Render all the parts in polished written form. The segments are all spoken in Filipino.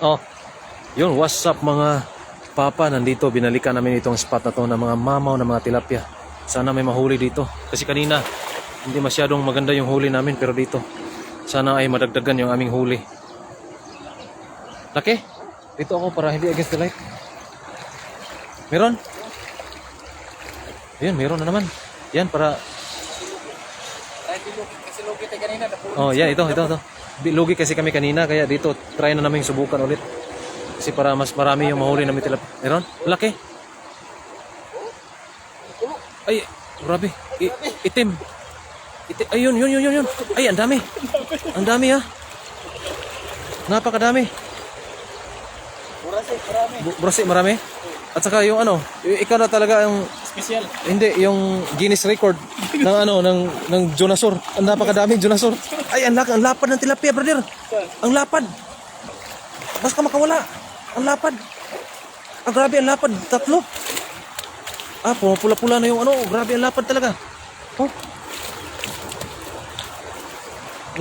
Oh, yun, what's up mga papa, nandito, binalikan namin itong spot na to ng mga mamaw na mga tilapia. Sana may mahuli dito. Kasi kanina, hindi masyadong maganda yung huli namin, pero dito, sana ay madagdagan yung aming huli. Laki, dito ako para hindi against the light. Meron? Ayun, meron na naman. Yan, para... Oh, yan, ito. Lugi kasi kami kanina, kaya dito, try na namin subukan ulit. Kasi para mas marami yung mahuli namin tilapia. Meron? Laki. Ay, grabe. Itim. Ayun, yun. Ay, ang dami. Ang dami ha. Napakadami. Burasi, marami. At saka yung ano, ikaw na talaga yung Special. hindi, yung Guinness record ng ano, ng Jonasur. Ang napakadaming Jonasur. Ay, ang lapad ng tilapia, brother. Ang lapad. Basta makawala. Ang lapad. Ang grabe, ang lapad. Tatlo. Pula-pula na yung ano. Grabe, ang lapad talaga. Oh.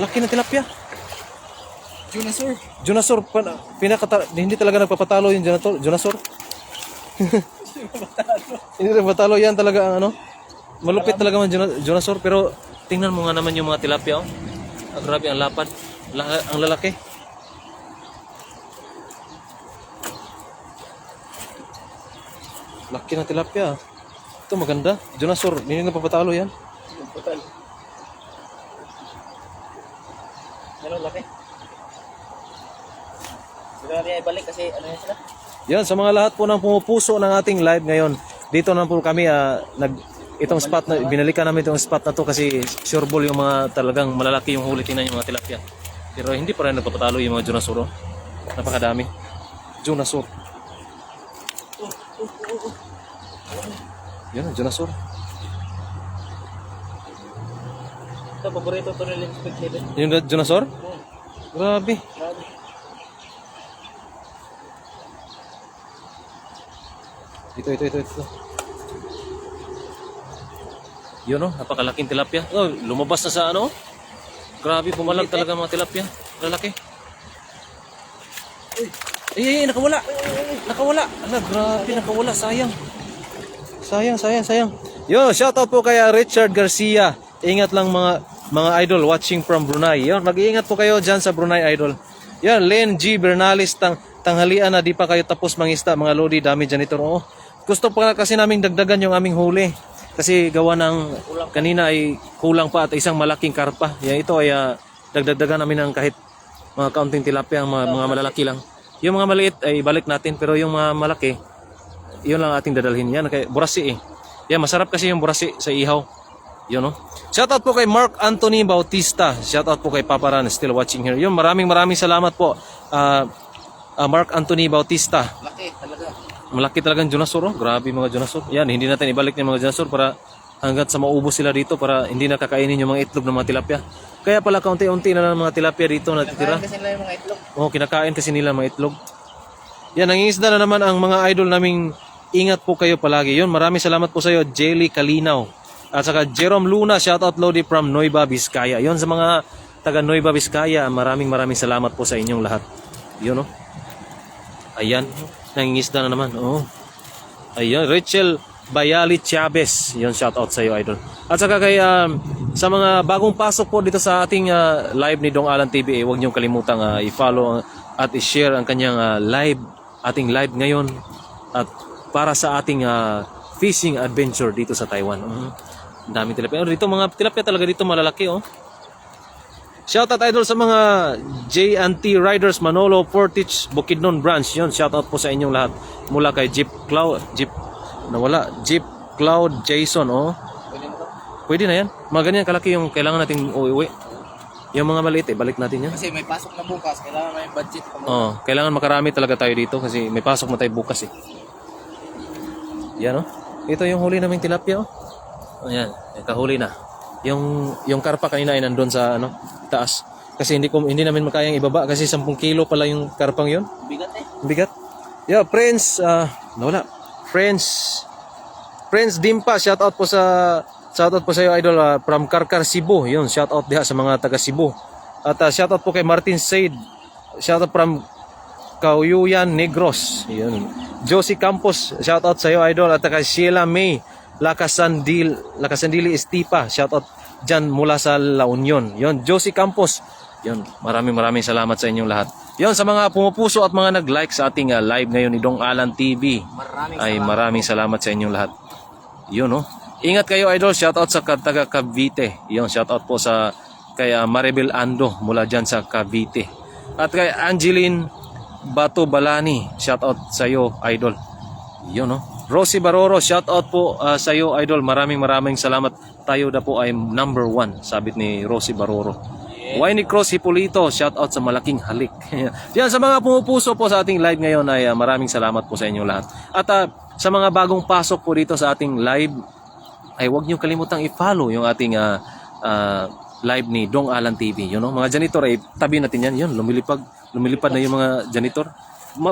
Laki ng tilapia. Jonasur. Hindi talaga nagpapatalo yung Jonasur. Hindi nagpapatalo yan talaga ang ano. Malupit talaga ang Jonasur. Pero tingnan mo nga naman yung mga tilapia. Oh. Grabe, ang lapad. Ang lalaki. Laki ng tilapia. Ito maganda. Jonasur. Hindi na papatalo yan. Total. Ano, laki. Sila natin ibalik kasi ano yan sila? Yan, sa mga lahat po ng pumupuso ng ating live ngayon. Dito na po kami, itong spot na, binalikan namin itong spot na to kasi sure ball yung mga talagang malalaki yung huli. Tingnan yung mga tilapia. Pero hindi pa rin nagpapatalo yung mga Jonasur. Oh. Napakadami. Jonasur. Yan, Jonasur. Ito, paborito ito nila yung spectator. Yung Jonasur? Grabe. Ito. Yun oh, napakalaking tilapia. Oh, lumabas na sa ano. Grabe, pumalag talaga mga tilapia. Lalaki. Ay, nakawala. Ala, grabe, nakawala. Sayang. Yo, shoutout po kay Richard Garcia. Ingat lang mga idol watching from Brunei. Yo, mag-iingat po kayo diyan sa Brunei, idol. Yan, Len G. Bernalis, tanghalian na di pa kayo tapos mangista, mga lodi, dami janitor. Oh. Gusto pa kasi naming dagdagan yung aming huli. Kasi gawa ng kanina ay kulang pa at isang malaking karpa. Yan, ito ay dagdagan namin ng kahit mga kaunting tilapia, mga malalaki lang. Yung mga maliit ay balik natin, pero yung mga malaki, yun lang ating dadalhin. Yan, kay burasi eh. Yan, masarap kasi yung burasi sa ihaw. Yun, no? Shoutout po kay Mark Anthony Bautista. Shoutout po kay Papa Ran, still watching here. Yun, maraming salamat po. Mark Anthony Bautista. Laki talaga. Malaki talagang Jonasur. Oh. Grabe mga Jonasur. Yan, hindi natin ibalik yung mga Jonasur para hanggat sa maubos sila dito para hindi nakakainin yung mga itlog ng mga tilapia. Kaya pala kaunti-unti na lang mga tilapia dito natitira. Kinakain kasi nila yung mga itlog. Oo, kinakain kasi nila mga itlog. Yan, nangingisda na naman ang mga idol naming. Ingat po kayo palagi. Yun, maraming salamat po sa iyo, Jelly Kalinaw. At saka Jerome Luna, shoutout Lodi from Nueva Vizcaya. Yun, sa mga taga Nueva Vizcaya, maraming salamat po sa inyong lahat. Yun, no? Ayan, nangingisda na naman. Oh. Ayan, Rachel Bayali Chavez. Yun, shoutout sa iyo, idol. At saka kay, sa mga bagong pasok po dito sa ating live ni Dong Alan TV, huwag niyong kalimutang i-follow at i-share ang kanyang ating live ngayon. At para sa ating fishing adventure dito sa Taiwan. Ang daming tilapia. Dito mga tilapia talaga dito malalaki. Oh. Shoutout idol sa mga J&T Riders Manolo Portage Bukidnon branch. Yun, shoutout po sa inyong lahat. Mula kay Jeep Cloud Jason. Oh. Pwede na yan. Mga ganyan kalaki yung kailangan nating uwi. Yung mga maliit balik natin yan. Kasi may pasok na bukas, kailangan may budget. Oh, kailangan makarami talaga tayo dito kasi may pasok na tayo bukas eh. Yan oh. Ito yung huli naming tilapia oh. Ayan, kahuli na. Yung karpa kanina ay nandun sa taas. Kasi hindi namin makayang ibaba kasi 10 kilo pala yung karpang yun. Bigat eh. Bigat. Yeah, Prince nawala. Prince Dimpa, shout out po sa iyo idol from Karkar Cebu. Yun, shout out diha sa mga taga Cebu. At shout out po kay Martin Said. Shout out from Kauyuyan Negros. Yun. Josie Campos, shout out sa iyo idol. At kay Sheila May Lacasandili Estipa, shout out dyan mula sa La Union. Yun, Josie Campos. Yun, maraming salamat sa inyong lahat. Yun, sa mga pumupuso at mga nag-like sa ating live ngayon ni Dong Alan TV. Maraming salamat sa inyong lahat. Yun, no? Ingat kayo idol, shout out sa taga Cavite. Yun, shout out po sa kay Maribel Ando mula dyan sa Cavite. At kay Angeline Bato Balani, shout out sa iyo idol. Yun, no? Rosie Baroro, shout out po sa iyo idol. Maraming salamat. Tayo na po ay number 1, sabit ni Rosie Baroro. Winnie Cross Hipolito, shout out sa malaking halik. Yan, sa mga pumupuso po sa ating live ngayon ay maraming salamat po sa inyo lahat. At sa mga bagong pasok po dito sa ating live, ay huwag niyo kalimutang i-follow yung ating live ni Dong Alan TV. You know? Mga janitor, ay tabi natin yan. Yun, lumilipad na yung mga janitor.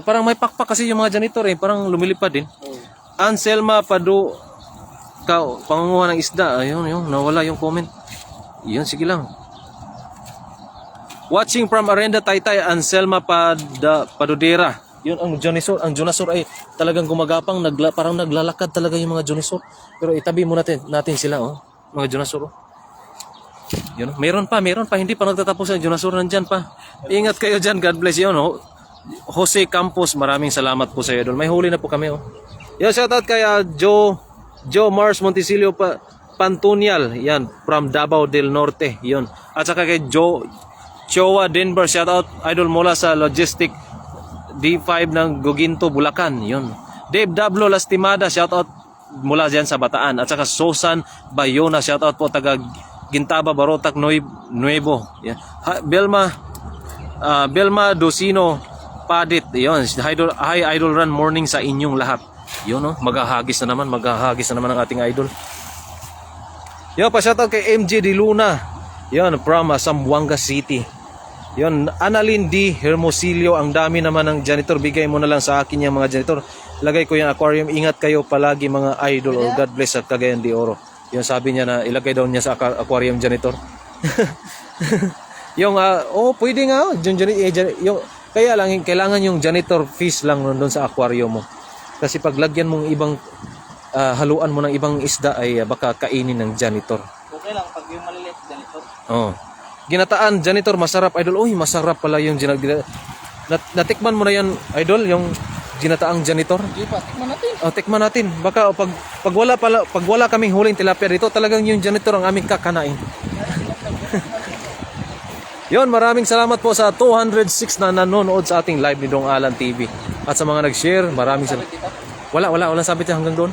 Parang may pakpak kasi yung mga janitor, parang lumilipad din. Anselma Padu, pangunguha ng isda. Ayun, nawala yung comment. Yun, sige lang. Watching from Arenda Taytay, Anselma Padudera. Yun ang Jonisor. Ang Jonisor ay talagang gumagapang, parang naglalakad talaga yung mga Jonisor. Pero itabi mo natin sila, mga Jonisor. Yun, meron pa, hindi pa nagtatapos ang Jonisor, nandyan pa. Ingat kayo dyan, God bless you, no? Jose Campos, maraming salamat po sa iyo. May huli na po kami, Yan, shoutout kay Joe Mars Montesilio Pantunial, yan, from Davao del Norte, yun. At saka kay Chowa Denver, shoutout idol mula sa Logistic D5 ng Goginto, Bulacan, yun. Dave Dablo Lastimada, shoutout mula dyan sa Bataan. At saka Susan Bayona, shoutout po taga Gintaba, Barotac, Nuevo. Yan. Belma Docino Padit, yun. Hi Idol Run morning sa inyong lahat. Yun, maghahagis na naman ang ating idol. Yo, pa-shoutout kay MJ Di Luna. Yun, from Zamboanga City. Yun, Annalyn D. Hermosilio, ang dami naman ng janitor. Bigay mo na lang sa akin yung mga janitor. Lagay ko yung aquarium. Ingat kayo palagi mga idol, or God bless at Cagayan de Oro. Yun, sabi niya na ilagay daw niya sa aquarium janitor. Yung, pwede nga. Kaya lang, kailangan yung janitor fish lang doon sa aquarium mo. Kasi pag lagyan mong ibang, haluan mo ng ibang isda ay baka kainin ng janitor. Okay lang, pag yung maliliit janitor. Ginataan janitor, masarap idol. Uy, masarap pala yung natikman mo na yan idol, yung ginataang janitor. Hindi pa, tikman natin. Tikman natin. Baka pag wala kaming huling tilapia dito, talagang yung janitor ang aming kakanain. Yon, maraming salamat po sa 206 na nanonood sa ating live ni Dong Alan TV. At sa mga nag-share, maraming salamat. Walang sabit yan hanggang doon.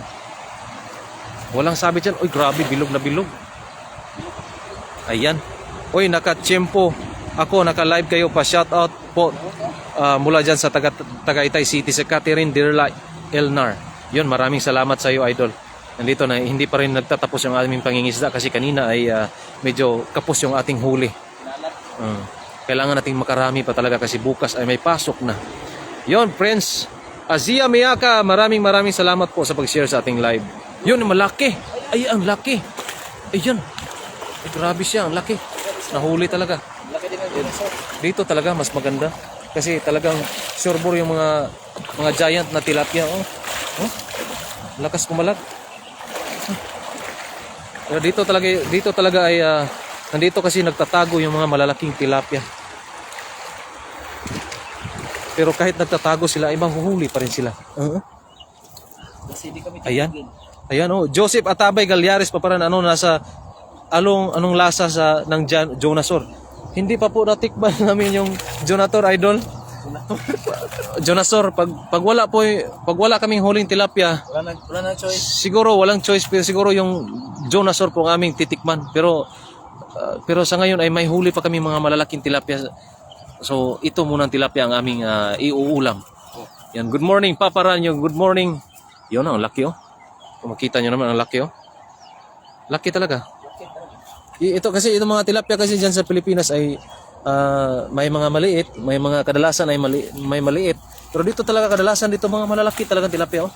Walang sabit yan. Uy, grabe, bilog na bilog. Ayan. Uy, naka-tiyempo ako, naka-live kayo pa. Shout out po mula dyan sa Tagaytay City, sa Catherine Dirla Elnar. Yun, maraming salamat sa iyo, idol. Nandito na, hindi pa rin nagtatapos yung aming pangingisda kasi kanina ay medyo kapos yung ating huli. Kailangan nating makarami pa talaga kasi bukas ay may pasok na. Yun, friends. Azia Miyaka, maraming salamat po sa pag-share sa ating live. Yun, malaki. Ay, ang laki. Ayun. Ay, grabe siya, ang laki. Nahuli talaga. Dito talaga mas maganda kasi talagang surebor yung mga giant na tilapia. Lakas kumalag. Pero dito talaga ay nandito kasi nagtatago yung mga malalaking tilapia. Pero kahit nagtatago sila ay mahuhuli pa rin sila. Ayan, Joseph Atabay Galyares pa parang nasa anong lasa ng Jonasor. Hindi pa po natikman namin yung Jonator idol. Jonasor, pag wala kaming huling tilapia, Wala na choice. siguro walang choice, pero siguro yung Jonasor po ang aming titikman. Pero sa ngayon ay may huli pa kami mga malalaking tilapia. So ito muna ang tilapia ang aming iuulam. Yan, good morning Papa Ranyo, good morning. Yun, ang laki Kung makita nyo naman ang laki Laki talaga. Ito kasi itong mga tilapia kasi dyan sa Pilipinas ay may mga maliit, may mga kadalasan ay may maliit. Pero dito talaga kadalasan dito mga malalaki talagang tilapia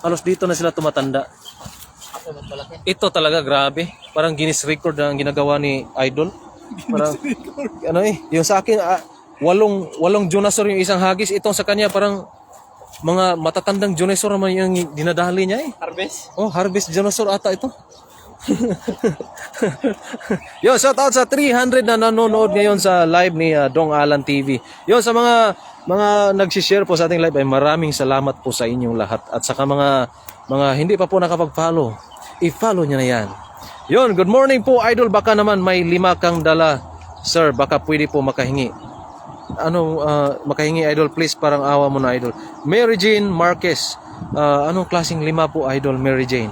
Halos dito na sila tumatanda. Ito talaga grabe. Parang Guinness record ang ginagawa ni Idol. Parang yung sa akin walong dinosaur yung isang hagis. Itong sa kanya parang mga matatandang dinosaur naman yung dinadali niya eh. Harvest. Oh, harvest dinosaur ata ito. Yo, shout out sa 300 na nanonood ngayon sa live ni Dong Alan TV. Yo, sa mga nagsi-share po sa ating live ay maraming salamat po sa inyong lahat. At saka mga hindi pa po nakapag-follow, i-follow niyo na yan. Yon, good morning po idol, baka naman may 5 kang dala. Sir, baka pwede po makahingi. Makahingi idol please, parang awa mo na idol. Mary Jane Marquez. Anong klaseng 5 po idol Mary Jane?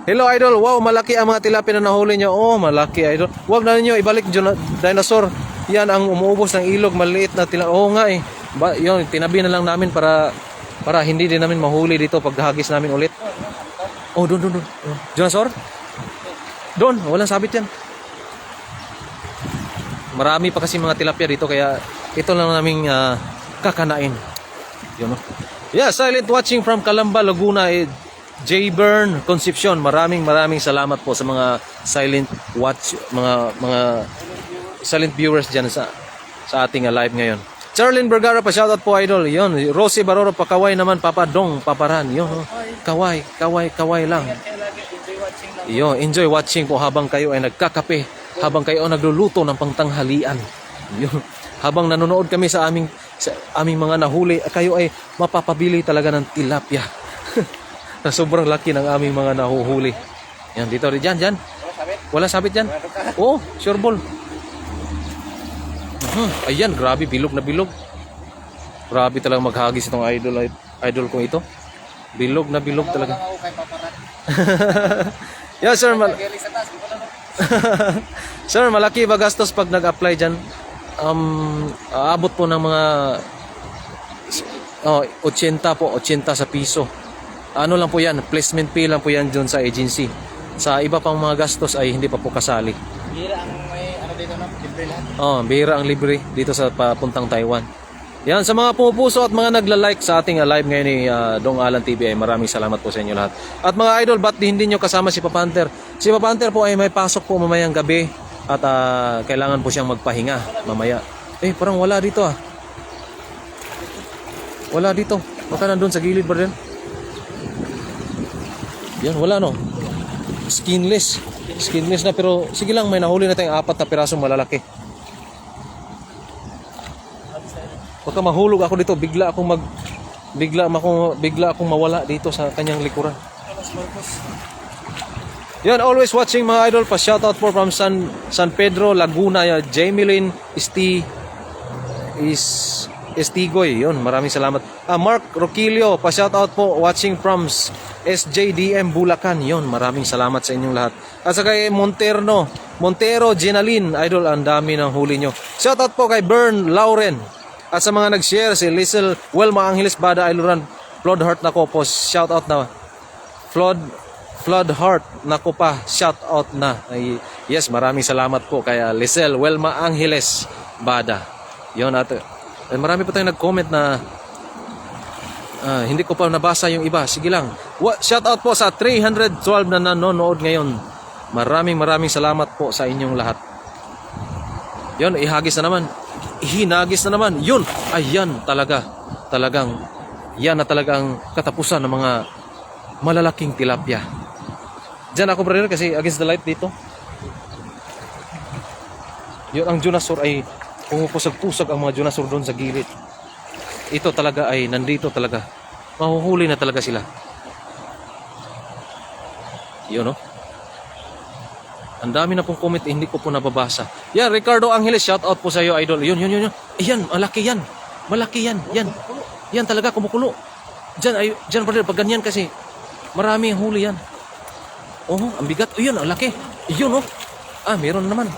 Hello idol, wow, malaki ang mga tilapia na nahuli nyo. Oh, malaki idol. Huwag na ninyo ibalik dinosaur. Yan ang umuubos ng ilog, maliit na tilapia. Oo nga eh. Yun, tinabi na lang namin para hindi din namin mahuli dito pag hagis namin ulit. Oh, doon. Dinosaur? Doon, walang sabit yan. Marami pa kasi mga tilapia dito kaya ito lang naming kakanain. Yun, no? Yeah, silent watching from Calamba, Laguna. J. Bern Concepcion, maraming salamat po sa mga silent watch, mga silent viewers diyan sa ating live ngayon. Charlene Vergara pa shoutout po idol. Yon, Rosie Baroro pa kaway naman Papa Dong Paparan. Yon, kaway lang. Yo, enjoy watching po habang kayo ay nagkakape, habang kayo ay nagluluto ng pangtanghalian. Yon, habang nanonood kami sa aming mga nahuli, kayo ay mapapabili talaga ng tilapia. Na sobrang laki ng aming mga nahuhuli. Yan, dito rin dyan. Wala sabit dyan. Oh, sure ball. Ayan, grabe, bilog na bilog. Grabe talaga maghagis itong idol kong ito. Bilog na bilog talaga. Yeah, sir. Sir, malaki ba gastos pag nag-apply dyan? Aabot po ng mga 80 sa piso. Ano lang po yan, placement fee lang po yan dun sa agency. Sa iba pang mga gastos ay hindi pa po kasali. Bira ang may dito na, libre lahat. Bira ang libre dito sa papuntang Taiwan. Yan, sa mga pumupuso at mga nagla-like sa ating live ngayon ni Dong Alan TV ay maraming salamat po sa inyo lahat. At mga idol, ba't hindi nyo kasama si Papa Hunter? Si Papa Hunter po ay may pasok po mamayang gabi at kailangan po siyang magpahinga mamaya. Parang wala dito Wala dito. Baka nandun sa gilid ba rin? Yan, wala no. Skinless na, pero sige lang, may nahuli na tayong 4 na pirasong malalaki. Baka mahulog ako dito, bigla akong mawala dito sa kanyang likuran. Yan, always watching mga idol, pa shoutout po from San Pedro, Laguna, Jamelyn Estigoy. Yun, maraming salamat. Mark Roquilio, pa shoutout po, watching from SJDM Bulacan. Yun, maraming salamat sa inyong lahat. At saka kay Montero Ginaline, idol, ang dami ng huli nyo. Shoutout po kay Bern Lauren. At sa mga nag-share, si Lizel Welma Angeles Bada Iluran, Flood Heart na ko po, shoutout na. Flood Heart na ko pa, shoutout na. Yes, maraming salamat po kay Lizel Welma Angeles Bada. Yun, at marami pa tayong nag-comment na hindi ko pa nabasa yung iba. Sige lang. Shoutout po sa 312 na nanonood ngayon. Maraming salamat po sa inyong lahat. Yun, ihagis na naman. Hinagis na naman. Yun. Ayan talagang yan na talagang katapusan ng mga malalaking tilapia. Diyan ako brother kasi against the light dito. Yun, ang dinosaur ay pumupusag-pusag ang mga dinosaur doon sa gilid. Ito talaga ay nandito talaga. Mahuhuli na talaga sila. Yun, no? Ang dami na pong comment, hindi ko po nababasa. Yan, Ricardo Angeles, shout out po sa iyo, idol. Yun. Ayan, malaki yan. Malaki yan. Yan talaga, kumukulo. Diyan brother, pag ganyan kasi, marami ang huli yan. Ang bigat. Yun, ang laki. Yun, oh. Meron naman.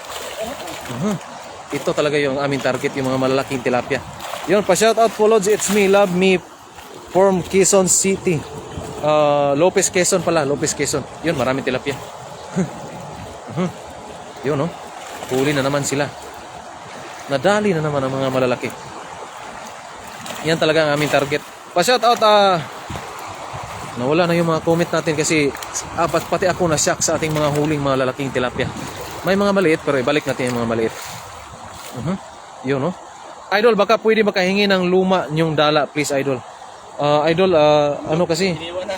Ito talaga yung aming target, yung mga malalaking tilapia. Yun, pa-shout out po, Lods. It's me, love me, from Quezon City. Lopez Quezon pala, Lopez Quezon. Yun, maraming tilapia. Yun, no? Huli na naman sila. Nadali na naman ang mga malalaki. Yan talaga ang aming target. Pa-shout out, nawala na yung mga comment natin kasi pati ako na-shock sa ating mga huling mga lalaking tilapia. May mga maliit, pero ibalik natin yung mga maliit. Yun, no? Idol, baka pwede makahingi ng luma yung dala, please, Idol. Idol, ano kasi, Iniwan na.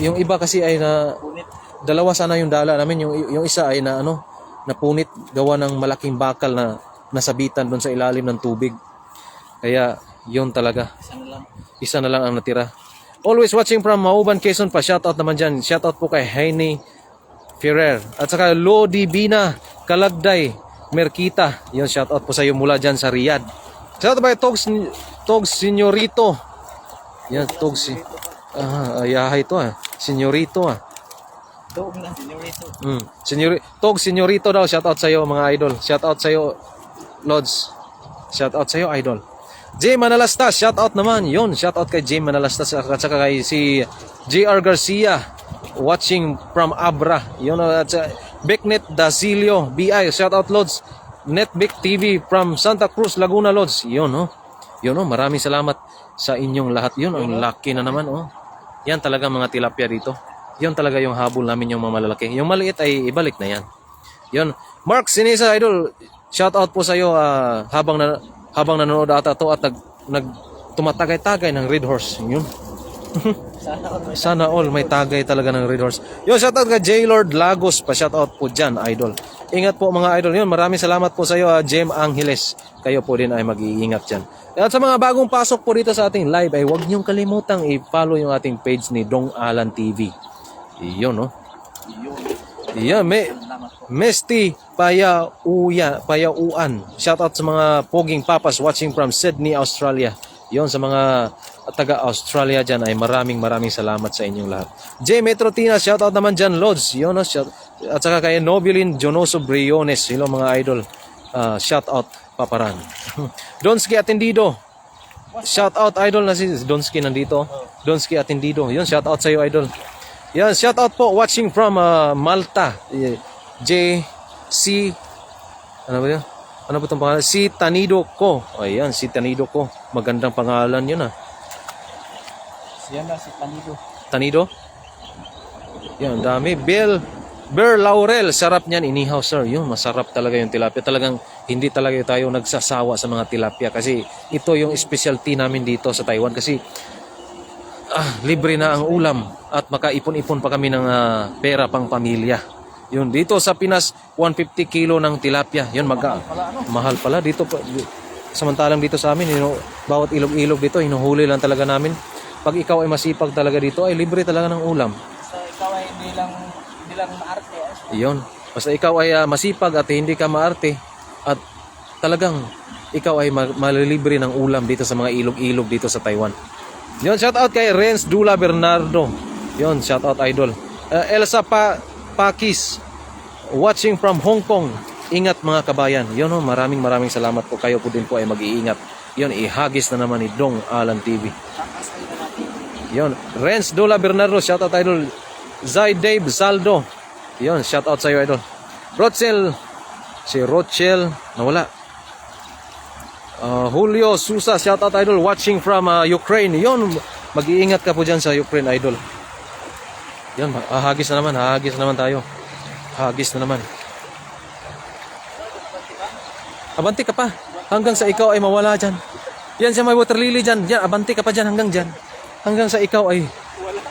yung iba kasi ay na, Punit. dalawa sana yung dala namin. Yung isa ay na, ano, napunit, gawa ng malaking bakal na nasabitan doon sa ilalim ng tubig. Kaya, yun talaga. Isang lang. Isa na lang ang natira. Always watching from Mauban, Quezon pa. Shoutout naman dyan. Shoutout po kay Heini Ferrer. At saka Lodi Bina Kalagday Merkita. Yun, shoutout po sa iyo mula dyan sa Riyadh. Shoutout ba Togs Senyorito. Yan, Togs. Ayahay to Senyorito Doog na, senyorito. Togs Senyorito daw. Shoutout sa iyo mga idol. Shoutout sa iyo Lods. Shoutout sa iyo idol. Jay Manalastas, shout out naman. Yun, shout out kay Jay Manalastas at saka kay si JR Garcia watching from Abra. Yun, at Beknet Dacilio, BI, shout out Lods. Netbic TV from Santa Cruz, Laguna Lods. Yun, oh. Yun, oh, maraming salamat sa inyong lahat. Yun, ang laki na naman, oh. Yan talaga mga tilapia dito. Yan talaga yung habol namin yung mga malalaki. Yung maliit ay ibalik na yan. Yun, Mark Sinisa Idol, shout out po sa iyo habang nanonood ata to at tumatagay-tagay ng Red Horse. Yun. Sana all may tagay talaga ng Red Horse. Yun, shoutout kay J. Lord Lagos pa. Shoutout po dyan, idol. Ingat po mga idol. Yun, maraming salamat po sa iyo, Jem Angeles. Kayo po din ay mag-iingat dyan. At sa mga bagong pasok po dito sa ating live ay huwag niyong kalimutang i-follow yung ating page ni Dong Alan TV. Yun, no? Yan, Mesty Payauan. Shoutout sa mga poging papas watching from Sydney, Australia. Yon, sa mga taga-Australia dyan ay maraming salamat sa inyong lahat. J. Metro Tina, shoutout naman dyan, Lods. Yun, no? At saka kay Nobilin Jonoso Briones. Hello mga idol. Shoutout Paparan. Donski Atendido. Shoutout idol na si Donski nandito. Donski Atendido. Yun, shoutout sa iyo idol. Yan, shout out po watching from Malta. JC ano ba 'yan? Ano ba 'tong pangalan? Si Tanido ko. Ayan, si Tanido ko. Magandang pangalan 'yun Siya na si Tanido. Tanido? Yan, dami. Bear Laurel, sarap niyan inihaw, sir. Yun, masarap talaga yung tilapia. Talagang hindi talaga tayo nagsasawa sa mga tilapia kasi ito yung specialty namin dito sa Taiwan kasi libre na ang ulam at makaipon-ipon pa kami ng pera pang pamilya. Yun, dito sa Pinas, 150 kilo ng tilapia. Yun, mahal pala. Dito, samantalang dito sa amin, bawat ilog-ilog dito, hinuhuli lang talaga namin. Pag ikaw ay masipag talaga dito, ay libre talaga ng ulam. So, ikaw ay hindi lang maarte. Yun, basta ikaw ay masipag at hindi ka maarte at talagang ikaw ay malilibre ng ulam dito sa mga ilog-ilog dito sa Taiwan. Yun, shout out kay Renz Dula Bernardo. Yun, shout out idol. Elsa Pakis watching from Hong Kong. Ingat mga kabayan. Yun, maraming salamat po. Kayo po din po ay mag-iingat. Yun, ihagis na naman ni Dong Alan TV. Yun, Renz Dula Bernardo, shout out idol. Zay Dave Saldo. Yun, shout out sa iyo idol. Rochelle nawala. Julio Susa, shout out idol, watching from Ukraine. Yon, mag-iingat ka po dyan sa Ukraine idol. Yon, hagis na naman tayo. Hagis na naman. Abanti ka pa hanggang sa ikaw ay mawala dyan. Yan siya may water lily dyan. Yan, abanti ka pa dyan hanggang dyan. Hanggang sa ikaw ay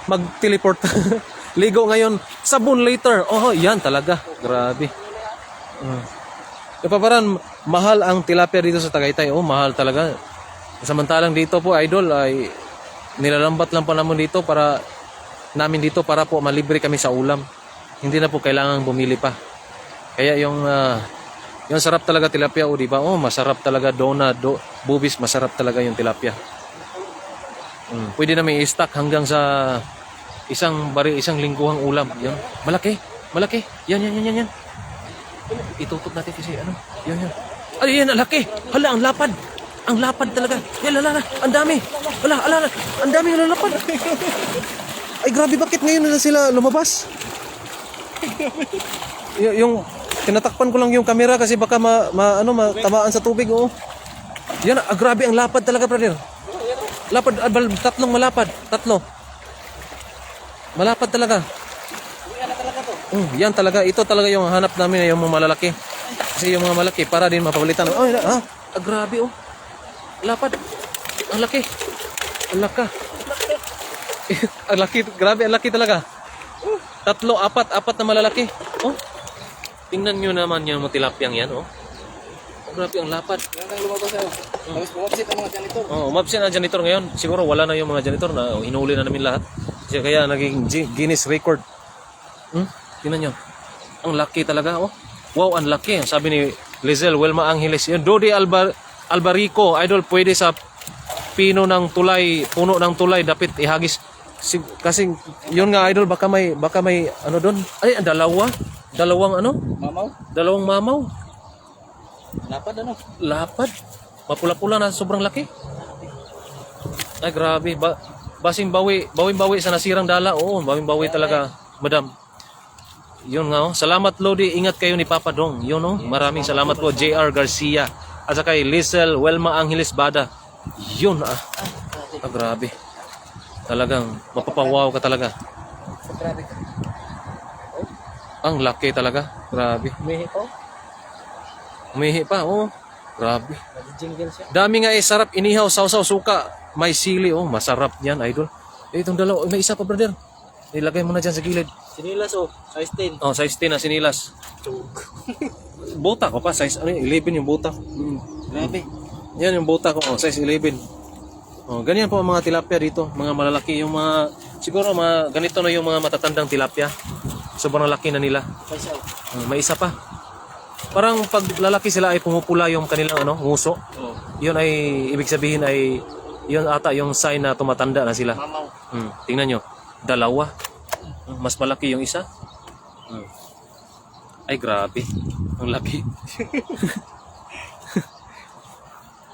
mag-teleport. Ligo ngayon, sabon later. Oh, yan talaga. Grabe. Kapaparan, mahal ang tilapia dito sa Tagaytay. Oh, mahal talaga. Samantalang dito po, idol, ay nilalambat lang po naman dito para po malibre kami sa ulam. Hindi na po kailangan bumili pa. Kaya yung sarap talaga tilapia, di ba? Oh, masarap talaga bubis, masarap talaga yung tilapia. Pwede na may i-stock hanggang sa isang lingguhang ulam. Yan. Malaki. Yan. Itutok natin kasi yan. Ay, yan, laki. Hala, ang lapad. Ang lapad talaga. Yan, lala, ang dami. Hala, ang dami ng lapad. Ay, grabe, bakit ngayon na sila lumabas? Yung tinatakpan ko lang yung camera kasi baka matamaan sa tubig, oh. Yan, grabe ang lapad talaga, brother. Lapad, tatlong malapad. Tatlo. Malapad talaga. Yan talaga. Ito talaga yung hanap namin, yung mga malalaki. Kasi yung mga malaki para din mapalitan. Oh, grabe oh. Lapad. Ang laki. Ang laka. Ang laki, grabe, ang laki talaga. 3, 4 na malalaki. Oh. Tingnan nyo naman yung mga tilapyang yan, oh. Oh, grabe, ang lapad. Yan ang lumabas ako. Tapos bumabsit ang mga janitor. Oh, umabsent ang janitor ngayon. Siguro wala na yung mga janitor na hinuli na namin lahat. Kaya naging Guinness record. Tingnan nyo. Ang laki talaga, oh. Wow, ang laki. Sabi ni Lizelle Wilma Angeles. Yung Dodi Albarico, idol, pwede sa puno ng tulay dapat ihagis. Kasi yun nga, idol, baka may ano doon. Ay, dalawang ano? Mamaw? Dalawang mamaw. Lapad ano? Lapad. Mapula-pula na sobrang laki. Ay, grabe. Basing bawing-bawi sa nasirang dala. Oo, bawing-bawi talaga, madam. Yun nga, oh. Salamat, Lodi. Ingat kayo ni Papa Dong. Yun, oh. Maraming salamat po, JR Garcia. At saka kay Lizelle Wilma Angeles Bada. Yun, grabe. Talagang, mapapawaw ka talaga. Grabe. Ang laki talaga. Grabe. Umihi ko. Umihi pa, oh. Grabe. Nag-jingle siya. Dami nga sarap, inihaw, sausaw, suka. May sili, oh. Masarap yan, idol. Itong dalawa, may isa pa, brother. Ilagay mo na dyan sa gilid. Sinilas oh, size 10. Oh, size 10 na sinilas. Buta ko pa, size 11 yung buta. Grabe. Yan yung buta ko, oh, size 11. Oh, ganyan po ang mga tilapia dito, mga malalaki, yung mga siguro mga ganito na yung mga matatandang tilapia. Sobrang laki na nila. Paisa. May isa pa. Parang pag lalaki sila ay pumupula yung kanilang nguso. Oh. Yun ay ibig sabihin ay yun ata yung sign na tumatanda na sila. Mamaw. Tingnan nyo, dalawa. Mas malaki yung isa. Ay, grabe. Ang laki.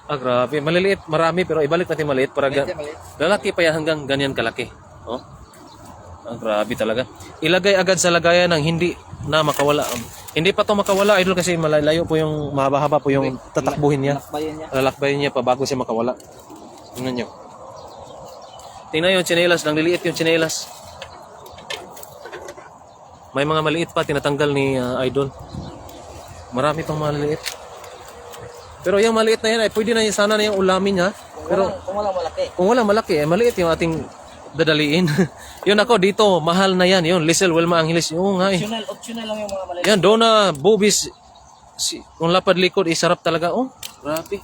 Grabe. Maliliit, marami, pero ibalik natin maliit para lalaki pa yan hanggang ganyan kalaki. Oh. Grabe talaga. Ilagay agad sa lagayan ng hindi na makawala. Hindi pa to makawala, idol, kasi malayo po yung mahaba-haba po yung tatakbuhin niya. Lalakbayin niya pa bago siya makawala. Tingnan nyo. Tingnan yung tsinelas, nang liliit yung tsinelas. May mga maliit pa tinatanggal ni Idol. Marami pang maliit. Pero yung maliit na yan ay pwede na sana na yung ulamin ha. Pero kung walang malaki. Kung walang malaki, maliit yung ating dadaliin. Yun ako dito, mahal na yan. Yun, Lizelle Wilma Angeles. Yung nga Optional lang yung mga malaki. Yan, doon na boobies. Kung lapad likod, sarap talaga. Oh, grabe.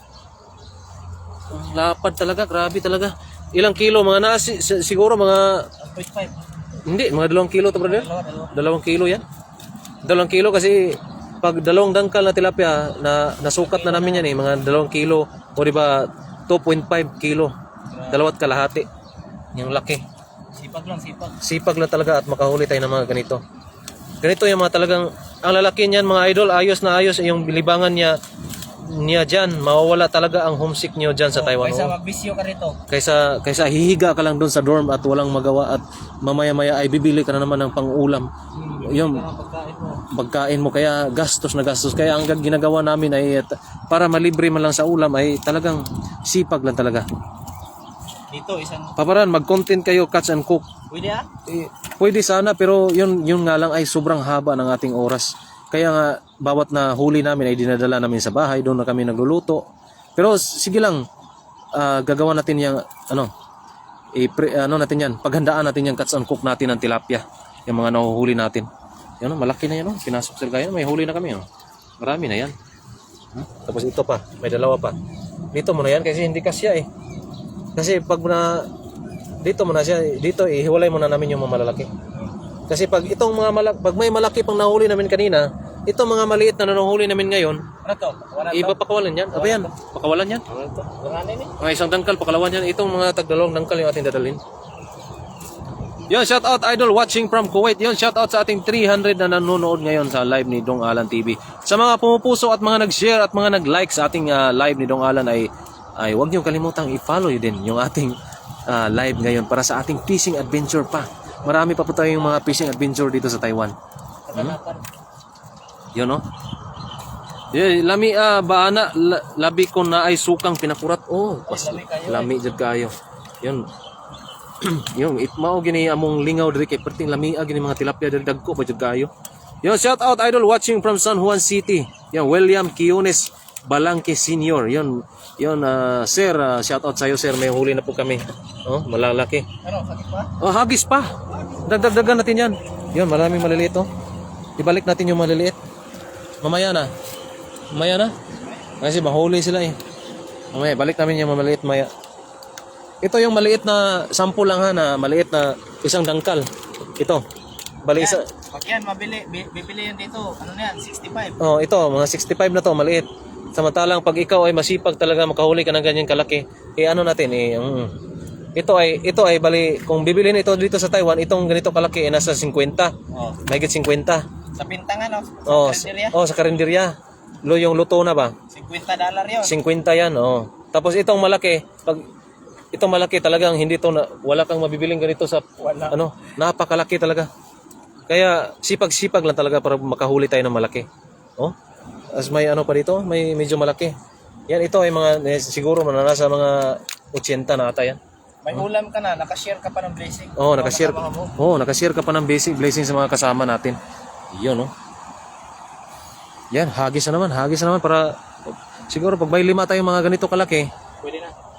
Ang lapad talaga, grabe talaga. Ilang kilo? Mga siguro mga 1.5. Hindi, mga 2 kilo to, brother. 2 kilo yan. 2 kilo kasi pag 2 dangkal na tilapia na nasukat na namin yan mga 2 kilo o di ba 2.5 kilo. 2 kalahati. Yung laki. Sipag lang, sipag. Sipag lang talaga at makahuli tayo ng mga ganito. Ganito yung mga talagang ang lalaki niyan, mga idol, ayos na ayos yung libangan niya dyan. Mawawala talaga ang homesick niyo dyan sa Taiwan. Kaysa magbisyo ka rito. Kaysa hihiga ka lang doon sa dorm at walang magawa at mamaya-maya ay bibili ka na naman ng pang-ulam. Yung pagkain mo, kaya gastos na gastos. Kaya ang ginagawa namin ay para malibre man lang sa ulam ay talagang sipag lang talaga. Dito isang Paparan, mag-content kayo, catch and cook. pwede Pwede sana, pero yun nga lang ay sobrang haba ng ating oras. Kaya nga, bawat na huli namin ay dinadala namin sa bahay, doon na kami nagluluto. Pero sige lang, gagawa natin yung, natin yan, paghandaan natin yung catch and cook natin ng tilapia, yung mga nahuhuli natin. Yan, malaki na yan, pinasok sa lagayan, may huli na kami. Marami na yan. Tapos ito pa, may 2 pa. Dito muna yan, kasi hindi kasya eh. Kasi pag dito muna siya, dito ihiwalay muna namin yung mga malalaki. Kasi pag itong pag may malaki pang nahuli namin kanina, itong mga maliit na nanuhuli namin ngayon, iba pakawalan yan. Aba yan, pakawalan yan. Mga 1 dangkal, pakalawan yan. Itong mga tag-2 dangkal yung ating dadalhin. Yun, shout out idol watching from Kuwait. Yun, shout out sa ating 300 na nanonood ngayon sa live ni Dong Alan TV. Sa mga pumupuso at mga nag-share at mga nag-like sa ating live ni Dong Alan ay huwag niyo kalimutang i-follow din yung ating live ngayon para sa ating fishing adventure pa. Marami pa po tayong mga fishing adventure dito sa Taiwan. Yun, no? Lami baana labi ko na ay sukang pinakurat. Oh, lami jud kayo. Yun. Yung mao gini among lingaw diri kay perting lami gini mga tilapia diri dagko pa jud kayo. Yo, shout out idol watching from San Juan City. Yan, William Quiones Balangke Senior. Yun, sir, shout out sa'yo, sir. May huli na po kami. Oh, malalaki. Ano, sakit pa? Oh, hagis pa. Dagdagan natin yan. Yun, maraming maliliit, oh. Ibalik natin yung maliliit. Mamaya na. Kasi mahuli sila eh. Mamaya, balik namin yung maliliit maya. Ito yung maliit na sample lang ha, na maliit na isang dangkal. Ito. Bali isa. Pag yan, bibili yan dito. Ano na yan? 65. Oh, ito, mga 65 na to, maliit. Samantalang pag ikaw ay masipag talaga makahuli ka ng ganyan kalaki, ano natin ito ay bali kung bibilhin ito dito sa Taiwan, itong ganito kalaki ay nasa 50. Oh. Mahigit 50. Sa bintangan, no? Sa karinderya. Sa karinderya. Yung luto na ba? $50 yun. 50 yan, oh. Tapos itong malaki, itong malaki talagang hindi to na, wala kang mabibiling ganito sa napakalaki talaga. Kaya sipag-sipag lang talaga para makahuli tayo ng malaki. Oh. As may pa dito, may medyo malaki. Yan, ito ay siguro nasa mga 80 na ata yan. May ulam ka na, nakashare ka pa ng blessing. Nakashare ka pa ng basic blessing sa mga kasama natin. Yun, oh. Yan, hagis na naman para siguro pag may 5 tayong mga ganito kalaki,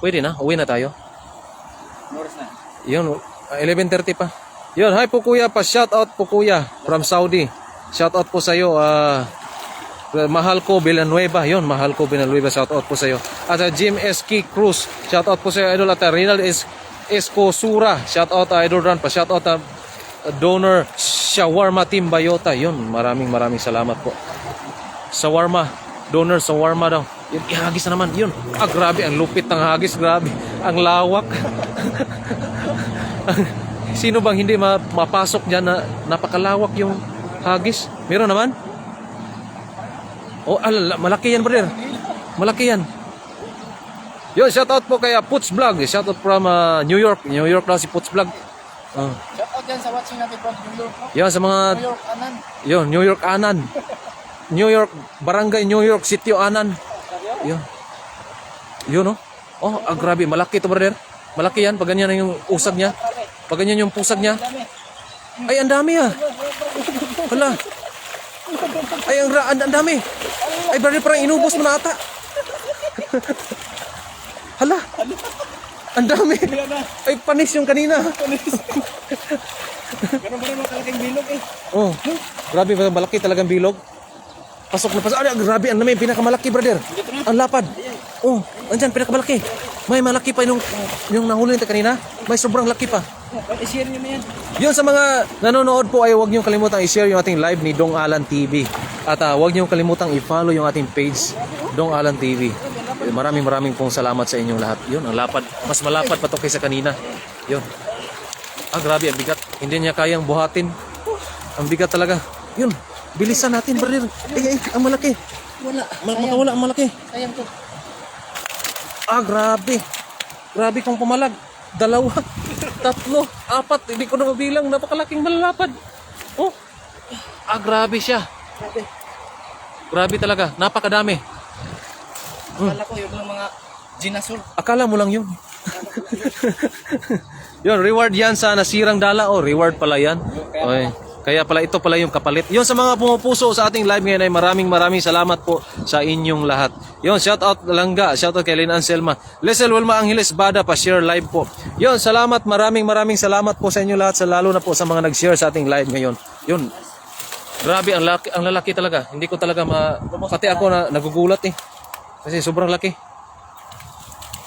pwede na, uwi na tayo. Oras na. Yun, 11:30 pa. Yun, hi po kuya, shout out po kuya from Saudi. Shout out po sa iyo, mahal ko Villanueva. Yun, mahal ko Villanueva, shout out po sa iyo. At Jim S.K. Cruz, shout out po sa iyo idol. At Rinald Escosura, shout out idol Ran pa. Shout out donor Shawarma Team Bayota. Yun, maraming salamat po. Shawarma, donor shawarma daw. Yun, ihagis na naman. Yun, grabe, ang lupit ng hagis, grabe. Ang lawak. Sino bang hindi mapasok dyan na napakalawak yung hagis? Meron naman? Oh, malaki yan, brother. Malaki yan. Yun, shout out po kay Puts Vlog. Shout out from New York. New York daw si Puts Vlog. Shout out dyan sa watching natin from New York. Yun, sa mga... New York Anan. Yun, New York Anan. New York, Barangay New York City Anan. Yun. Yun, oh. Oh, grabe. Malaki ito, brother. Malaki yan. Pag ganyan yung usag niya. Pag ganyan yung pusag niya. Ay, ang dami ah. Hala. Ay, ang dami. Ay, brother, parang inubos mo na ata. Hala. Ang dami. Ay, panis yung kanina. Ganun ba naman kalaking bilog eh. Oh, grabe, malaki talagang bilog. Pasok na pasok. Ay, grabe, ang dami, pinakamalaki, brother. Ang lapad. Oh, andyan, pinakamalaki. May malaki pa yung nahuli nito kanina. May sobrang laki pa. I-share nyo na yan. Yun, sa mga nanonood po ay huwag niyong kalimutang i-share yung ating live ni Dong Alan TV. At huwag niyong kalimutang i-follow yung ating page, Dong Alan TV. Maraming pong salamat sa inyong lahat. Yun, ang lapad. Mas malapad pa to kaysa kanina. Yun. Grabe, ang bigat. Hindi niya kayang buhatin. Ang bigat talaga. Yun, bilisan natin, brother. Ang malaki. Makawala ang malaki. Sayang to. Grabe. Grabe kung pumalag. 2, 3, 4. Hindi ko na mabilang. Napakalaking malalapad. Oh. Grabe siya. Grabe talaga. Napakadami. Akala ko yung mga ginasur. Akala mo lang yun. Yun, reward yan sa nasirang dala. Reward pala yan. Okay. Kaya pala ito pala yung kapalit. Yun, sa mga pumupuso sa ating live ngayon ay maraming salamat po sa inyong lahat. Yun, shout out Langga, shout out kay Lynn Anselma, Lesel Wilma Angeles Bada, pa share live po. Yun, salamat, maraming salamat po sa inyo lahat, lalo na po sa mga nag-share sa ating live ngayon. Yun, grabe, ang lalaki talaga. Hindi ko talaga pati ako na nagugulat eh. Kasi sobrang laki.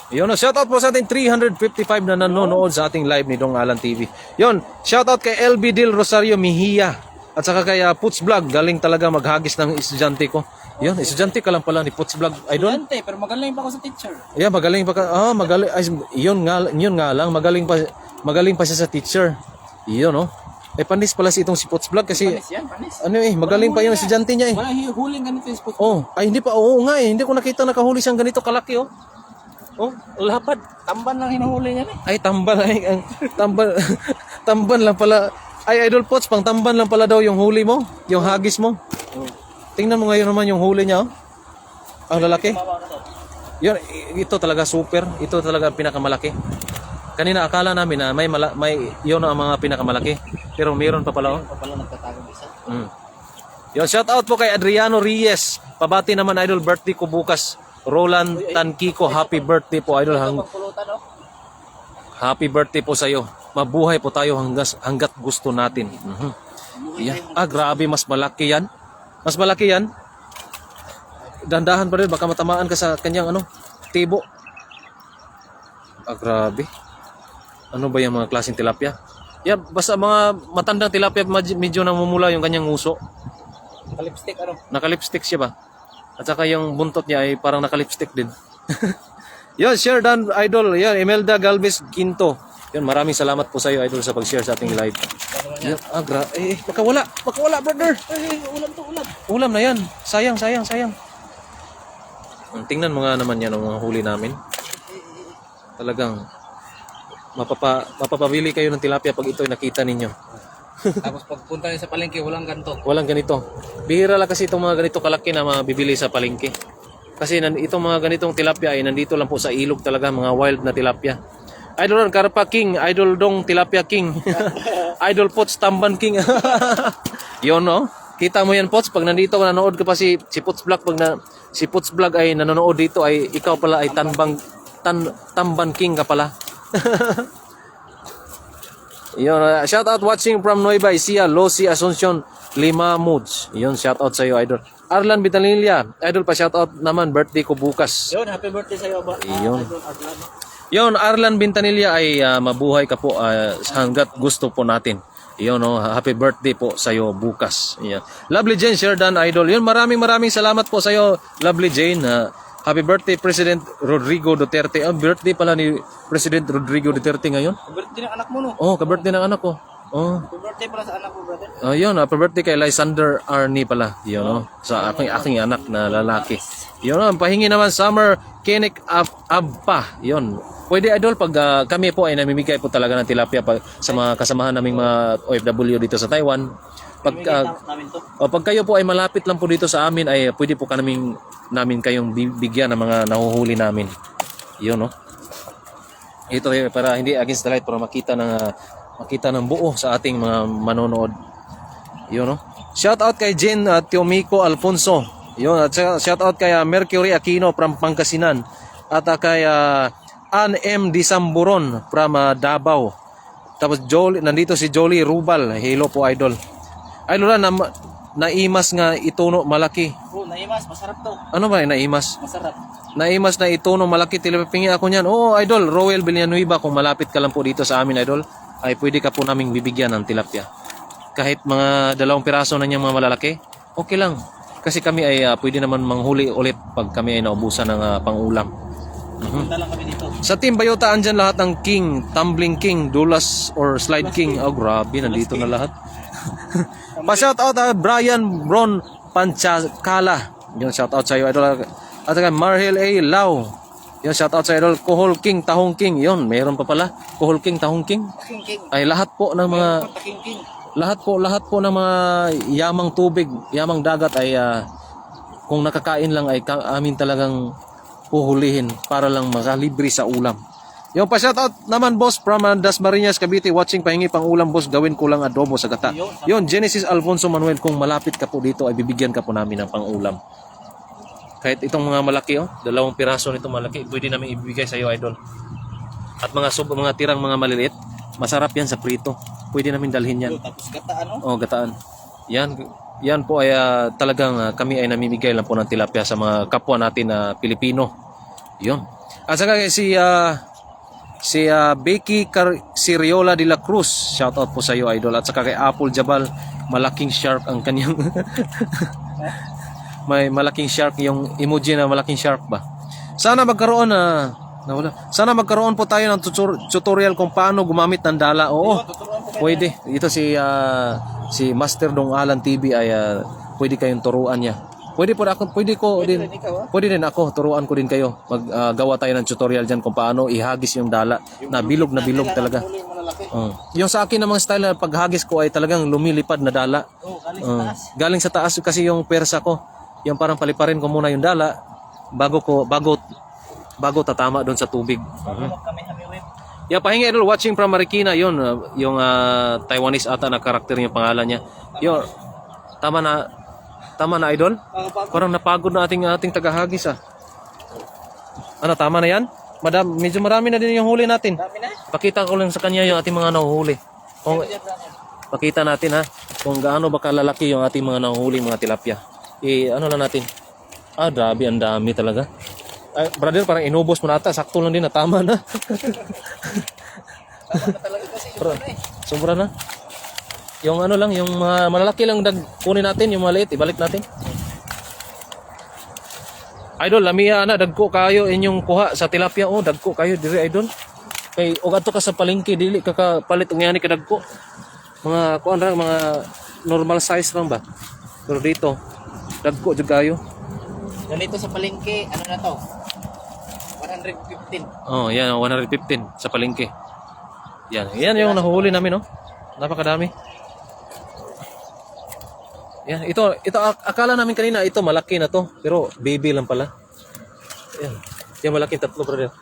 Yun, shoutout po sa ating 355 na nanonood sa ating live ni Dong Alan TV. Yun, shoutout kay LB Del Rosario Mejia. At saka kay Puts Vlog, galing talaga maghagis ng estudyante ko. Yun, estudyante ka lang pala ni Puts Vlog, idol. Estudyante, pero magaling pa ako sa teacher. Yeah, magaling pa ka. Magaling. Ay, yun nga lang, magaling pa siya sa teacher. Yun, no. Panis pala itong si Puts Vlog kasi Panis yan, panis. magaling pa yung estudyante niya eh. Walang huling ganito yung spot. Ay hindi pa. Oo nga eh. Hindi ko nakita nakahuli siyang ganito kalaki oh. Lapad. Tamban lang hinuhuli niya eh. Ay, tamban ay tamban lang pala. Ay, Idol Pots, pang tamban lang pala daw yung huli mo, yung hagis mo. Tingnan mo ngayon naman yung huli niya, oh. Ang lalaki. Yun, ito talaga super. Ito talaga pinakamalaki. Kanina akala namin na may yun ang mga pinakamalaki. Pero meron pa pala, oh. Pala nagtatagong isa. Yun, shout out po kay Adriano Reyes. pabati naman idol, birthday ko bukas. Roland Tankiko, happy birthday po idol. Pagpulutan, oh. Happy birthday po sa iyo. Mabuhay po tayo hanggat gusto natin. Yeah. Grabe, mas malaki yan. Mas malaki yan. Dandahan pa rin, baka matamaan ka sa kanyang tibo. Grabe. Ano ba yung mga klaseng tilapia? Yeah, basta mga matandang tilapia, medyo namumula yung kanyang nguso. Lipstick, ano? Naka-lipstick siya ba? At saka yung buntot niya ay parang naka-lipstick din. Yun, share dan idol. Yan, Imelda Galvez Quinto. Yun, maraming salamat po sa iyo idol sa pag-share sa ating live. Yan, makawala, brother. Ulam to, ulam. Ulam na yan. Sayang. Tingnan mo nga naman yan ang mga huli namin. Talagang mapapabili kayo ng tilapia pag ito'y nakita ninyo. Tapos pagpunta niyo sa palengke, walang ganito. Walang ganito. Bihira lang kasi itong mga ganito kalaki na mabibili sa palengke. Kasi itong mga ganitong tilapia ay nandito lang po sa ilog talaga, mga wild na tilapia. Idol Karpa King, Idol Dong Tilapia King. Idol Pots Tamban King. Yun, no? Kita mo yan, Pots, pag nandito nanood ka pa si Pots Vlog, si Pots Vlog ay nanonood dito, ay ikaw pala ay Tamban King ka pala. Yun, shout out watching from Nueva Ecija, Losi Asuncion, Lima Moods. Yun, shout out sa iyo, idol. Arlan Bitanilla, idol pa shout out naman, birthday ko bukas. Yun, happy birthday sa iyo ba? Yun. Idol Arlan. Yun, Arlan Bintanilla ay mabuhay ka po hanggat gusto po natin. Yun, happy birthday po sa iyo bukas. Yan. Lovely Jane Sherdan, idol. Yun, maraming maraming salamat po sa iyo, Lovely Jane. Happy birthday President Rodrigo Duterte. Birthday pala ni President Rodrigo Duterte ngayon. Birthday ng anak mo, no? Oh, ka-birthday ng anak ko. Oh. Happy birthday pala sa anak mo, brother. Yun, happy birthday kay Lysander Arnie pala. Yun, sa aking anak na lalaki. Yun, pahingi naman Summer Kenik Abpa. Yun. Pwede idol pag kami po ay namimigay po talaga ng tilapia sa mga kasamahan naming mga OFW dito sa Taiwan. Pag kayo po ay malapit lang po dito sa amin ay pwede po namin kayong bigyan ng mga nahuhuli namin. Yun, no. Ito para hindi against the light, para makita ng buo sa ating mga manonood. Yun, no. Shout out kay Jen Teomico Alfonso. Yun, at shout out kay Mercury Aquino from Pangasinan. At kay Ann M. Disamburon from Davao. Tapos nandito si Jolie Rubal. Hello po, idol. Idol na naimas nga ituno malaki. Oh, naimas, masarap to. Ano ba naimas? Masarap. Naimas na ituno malaki, tilapingi ako niyan. Oo, idol, Roel Villanueva, kung malapit ka lang po dito sa amin, idol, ay pwede ka po naming bibigyan ng tilapia. Kahit mga 2 piraso na niyang mga malalaki, okay lang. Kasi kami ay pwede naman manghuli ulit pag kami ay naubusan ng pangulam. Punta lang kami dito. Sa Team Bayota, andyan lahat ng King, Tumbling King, Dulas or Slide King. Oh, grabe, nandito na lahat. Pa-shout out Brian Bron Panchakala. Yun, shout out sa iyo, idol. At saka Marhel A. Lau. Yun, shout out sa idol. Kohol King, Tahong King. Yun, mayroon pa pala. Kohol King, Tahong King. King. Ay lahat po ng mga King. lahat po ng mga yamang tubig, yamang dagat ay kung nakakain lang ay amin talagang puhulihin para lang makalibre sa ulam. Yung pa-shoutout naman, boss, from Dasmariñas, Cavite, watching, pahingi pang ulam, boss, gawin ko lang adobo sa gata. Yun, Genesis Alfonso Manuel, kung malapit ka po dito, ay bibigyan ka po namin ng pang ulam. Kahit itong mga malaki, 2 piraso nito malaki, pwede namin ibigay sa iyo, idol. At mga tirang mga maliliit, masarap yan sa prito. Pwede namin dalhin yan. Tapos gataan, no? Oh, gataan. Yan po ay talagang kami ay namimigay lang po ng tilapia sa mga kapwa natin na Pilipino. Yun. At saka si Becky Siriola de la Cruz, shout out po sa iyo, idol. At saka kay Apple Jabal, malaking shark ang kanyang may malaking shark, yung emoji na malaking shark ba. Sana magkaroon Sana magkaroon po tayo ng tutorial kung paano gumamit ng dala. Oo, pwede. Ito si Master Dong Alan TV ay pwede kayong turuan niya. Pwede din ako, turuan ko din kayo. Maggawa tayo ng tutorial diyan kung paano ihagis yung dala na bilog talaga. Yung sa akin namang style na paghagis ko ay talagang lumilipad na dala. Galing sa taas kasi yung persa ko. Yung parang paliparin ko muna yung dala bago tatama doon sa tubig. Yeah, pahingi idol, watching from Marikina, yun, yung Taiwanese ata na karakter yung pangalan niya. Yun, tama na. Tama na, idol? Parang napagod na ating tagahagis ah. Ano, tama na yan? Madam, medyo marami na din yung huli natin. Dami na. Pakita ko lang sa kanya yung ating mga nahuhuli. Kung, pakita natin ha, kung gaano ba kalalaki yung ating mga nahuhuli, mga tilapia. Ano lang natin. Grabe, ang dami talaga. Ay, brother, parang inubos mo na ata. Sakto lang din na, tama na. Tama na talaga kasi yung ano eh. Sobra na. Yung ano lang, yung mga malalaki lang kunin natin, yung maliit, ibalik natin. Idol, lamia na, dagko kayo inyong kuha sa tilapia. Oh, dagko kayo, diri idol. Kay, og ato ka sa palengke, dili ka kapalit ang yani ka dagko. Mga, kuan lang, mga normal size lang ba? Pero dito, dagko jud kayo. Ganito sa palengke, ano na to? 115. Oh, yan, 115 sa palengke. Yan yung nahuli namin, no? Napakadami. Yan, ito akala namin kanina ito malaki na to, pero baby lang pala. Yan. Yan malaki tatlo, brother.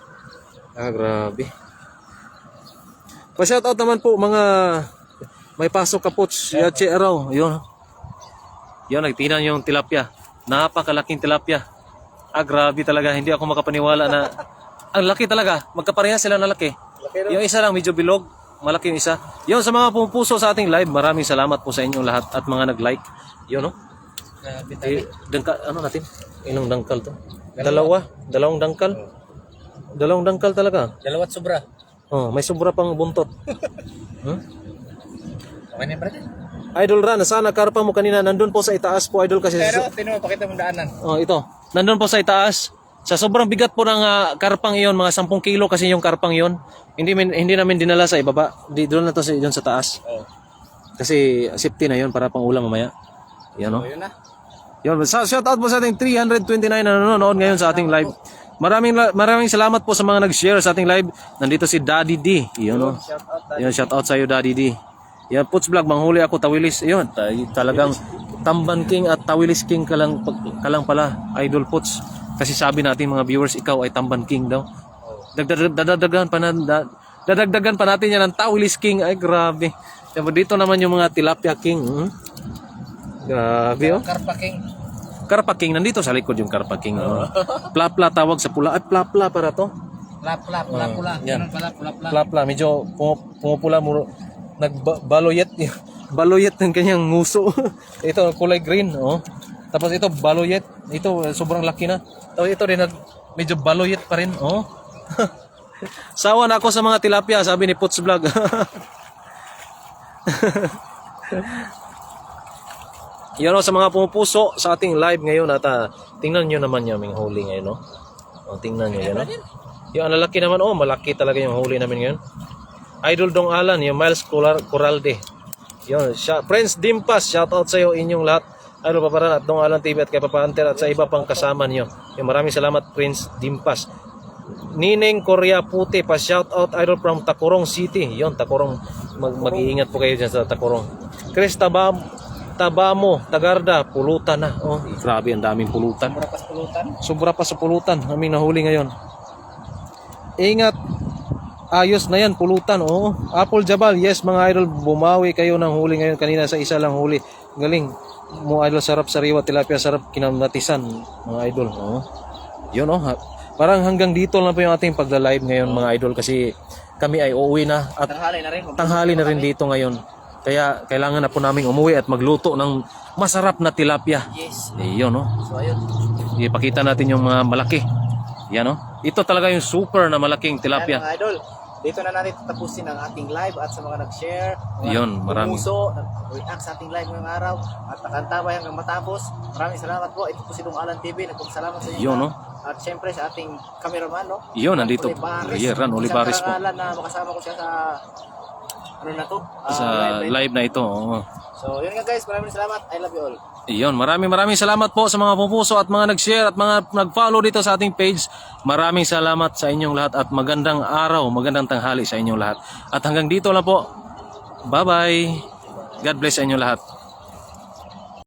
Grabe. Pa-shoutout naman po mga may pasok ka pots, yache araw. Yun. Yan, nagtingnan yung tilapia. Napakalaking tilapia. Grabe talaga, hindi ako makapaniwala na ang laki talaga. Magkaparehas sila na laki. Yung isa lang medyo bilog, malaki yung isa. Yun, sa mga pumupuso sa ating live, maraming salamat po sa inyong lahat at mga nag-like. Yun, no? Ano natin? Ilang dangkal to? Dalawang dangkal. Dalawang dangkal talaga. Dalawat sobra. Oh, may sobra pang buntot. Okay na brother. Idol Ran, sana karpa mo kanina nandun po sa itaas po, idol, kasi Pero, tino, pakita mo daanan. oh, ito. Nandun po sa itaas. Sa sobrang bigat po ng karpang iyon, mga 10 kilo kasi yung karpang iyon. Hindi namin dinala sa ibaba. Doon na to sa sa taas. Oh. Kasi safety na yun para pang ulam mamaya. Yan, no? So, yun na. Yun, shout out po sa ating 329 na nanonood ngayon sa ating live. Maraming salamat po sa mga nag-share sa ating live. Nandito si Daddy D. Yun, no? Shout out. Yun, shout out sa iyo, Daddy D. Yan, Puts Vlog, manghuli ako, Tawilis. Yun, talagang Tamban King at Tawilis King ka lang pala, Idol Puts. Kasi sabi natin mga viewers, ikaw ay Tamban King daw. Dadagdagan pa natin yan ng Tawilis King. Ay, grabe. Dito naman yung mga Tilapia King. Grabe, oh. Karpa King. Karpa King, nandito sa likod yung Karpa King. Plapla tawag sa pula. Ay, plapla para to. Pula. Yan. Ganun pala, pula. Plapla, medyo pumupula mo. Nagbaloyet ng kanyang nguso. Ito kulay green, oh. Tapos ito baloyet, ito sobrang laki na. Tapos ito din medyo baloyet pa rin, oh. Sawa na ako sa mga tilapia, sabi ni Puts Vlog. Yan, sa mga pumupuso sa ating live ngayon at tingnan nyo naman yung aming huli ngayon, no? Oh, tingnan nyo yan, no? Yung lalaki naman, oh, malaki talaga yung huli namin ngayon. Idol Dong Alan, yung Miles Coralde. Yun, Friends Dimpas, shout out sa iyo inyong lahat. Idol Paparan at Dong Alan TV at kay Papa Hunter at sa iba pang kasama niyo. Yung maraming salamat, Prince Dimpas. Nineng Korea Puti, pa shout out idol from Tacorong City. Yun, Tacorong, mag-iingat po kayo dyan sa Tacorong. Chris Tabamo, Tagarda, pulutan na. Oh, grabe, ang daming pulutan. Sobra pa sa pulutan, aming nahuli ngayon. Ingat. Ayos na yan, pulutan, oo. Apple Jabal, yes mga idol, bumawi kayo ng huli ngayon. Kanina sa isa lang huli. Galing mo idol, sarap sariwa, tilapia, sarap kinamatisan, mga idol, oo. Yun, oh. Parang hanggang dito lang po yung ating pagla-live ngayon, mga idol, kasi kami ay uuwi na at tanghali na rin dito ngayon. Kaya kailangan na po namin umuwi at magluto ng masarap na tilapia. Yes. Yun, oh. So ayun. Ipakita natin yung mga malaki. Yan, oh. Ito talaga yung super na malaking tilapia. Mga idol, dito na natin tapusin ang ating live at sa mga nag-share, Yun, maraming. nag-react sa ating live ngayong araw at nakantabay hanggang matapos. Maraming salamat po. Ito po si Dong Alan TV. Nagpapasalamat sa inyo. Yun, no? At syempre sa ating cameraman, no? Yun, nandito. Ran Olivares po. Isang karangalan na makasama ko siya sa ano na to? Sa live na ito. Oo. So, yun nga guys. Maraming salamat. I love you all. Iyon, maraming salamat po sa mga pupuso at mga nag-share at mga nag-follow dito sa ating page. Maraming salamat sa inyong lahat at magandang araw, magandang tanghali sa inyong lahat. At hanggang dito lang po. Bye-bye. God bless sa inyong lahat.